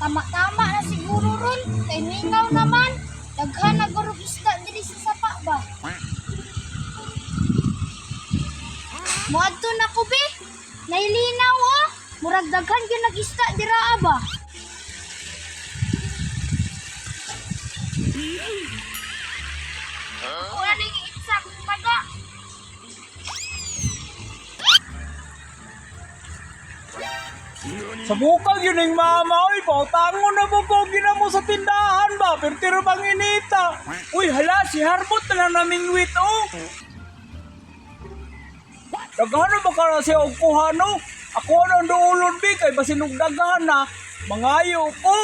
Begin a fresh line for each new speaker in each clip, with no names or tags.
Tama-tama na siguro ron. Kay mingaw naman. Daghan na gurog isda diri sa sapa ba? Muadto na ko be. Nailinaw oh. Murag daghan gyud nag-isda dira ba? Wala ning itsak taga.
Sa bukag yun yung mama, uy, pautango na mo ko mo sa tindahan ba, pero bang inita. Uy, hala, si Harbot na lang naming wit, oh. Daghan ba ka na siya og kuhano? Ako anong duulon, bi, kay basinog daghan na, mangayo ko.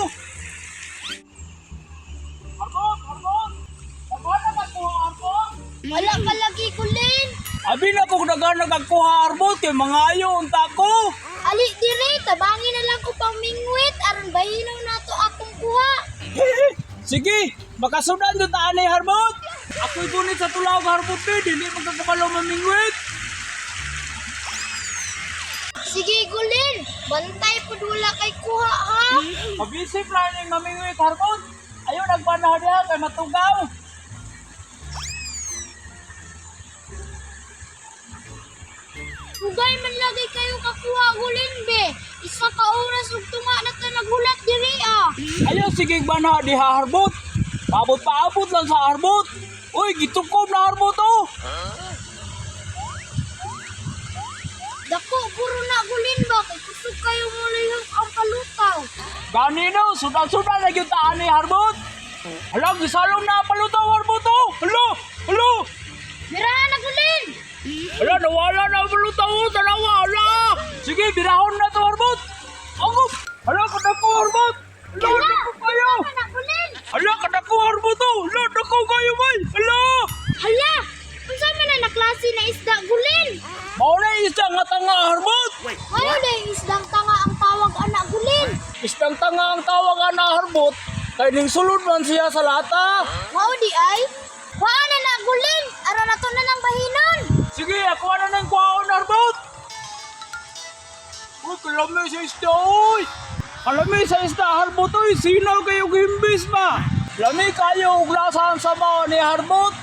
Harbot, Harbot, daghan na magkuha, Harbot.
Wala ka lagi kulin.
Abi na kung daghan nagkuha, Harbot, kay mangayo, unta ko.
Ali dire, tabangin na lang ko pang mingwit aron bahinaw nato akong kuha.
Sige, makasundan doon taan ni Harbot. Ako'y gunit sa tulaw Harbot eh, hindi magkakabalaw mamingwit.
Sige gulin, bantay pud wala kay kuha ha.
Mabisip lang yung mamingwit Harbot. Ayaw nagpanahon niya kay matugaw.
Ugay man lagi kayo kakuha gulin be. Isa ka oras ug tunga na ka naghulat diri ah.
Ayaw sige bana di Harbot. Paabot lang sa Harbot. Uy, gitukob na Harbot oh.
Dako puro na gulin ba kay kusog kayo mo lihok ang palutaw.
Ganino, sudan-sudan na yung taan ni Harbot. Hala, gisalong na palutaw Harbot oh. Hala.
Birahan na gulin.
Hala, nawala na ang palutaw oh. Dalawa, hala. Sige, birahon na to Harbot. Agop. Hala, kadako Harbot. Hala, dako kayo.
Na gulin.
Hala, kadako Harbot oh. Hala, dako kayo bay. Hala.
Hala, unsa man na klase na isda gulin?
Mauna isda nga tanga Harbot.
Ano na yung isdang tanga ang tawag anak gulin?
Isdang tanga ang tawagan na Harbot. Kay ning sulod man siya sa lata.
Mao di ay? Waa na gulin, ara na to na ng bahinon.
Sige, ako na nang kuhaon Harbot. Uy, kalami sa isda oy. Kalami sa isda Harbot oy. Sinaw kayo gimbis ba? Lami kayo og lasa ang sabaw ni Harbot.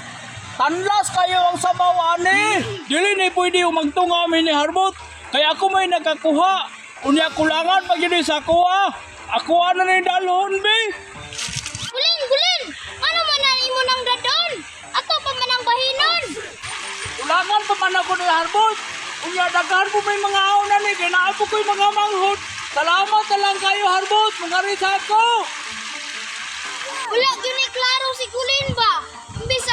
Tanlas kayo ang sabaw ani. Dili ni pwede magtunga mi ni Harbot. Kaya ako may nakakuha. Unya kulangan pag yun sa kuha. Ako na ni dalhon be.
Gulin, ano man na imo nang dadon? Ato pa man ang bahinon.
Kulangan pa man ako ni Harbot. Unya daghan po may mga auna ni. Kaya naapo ko'y mga manghod. Salamat na lang kayo Harbot. Mga risa ko.
Wala gyud ni klaro si gulin ba? Imbis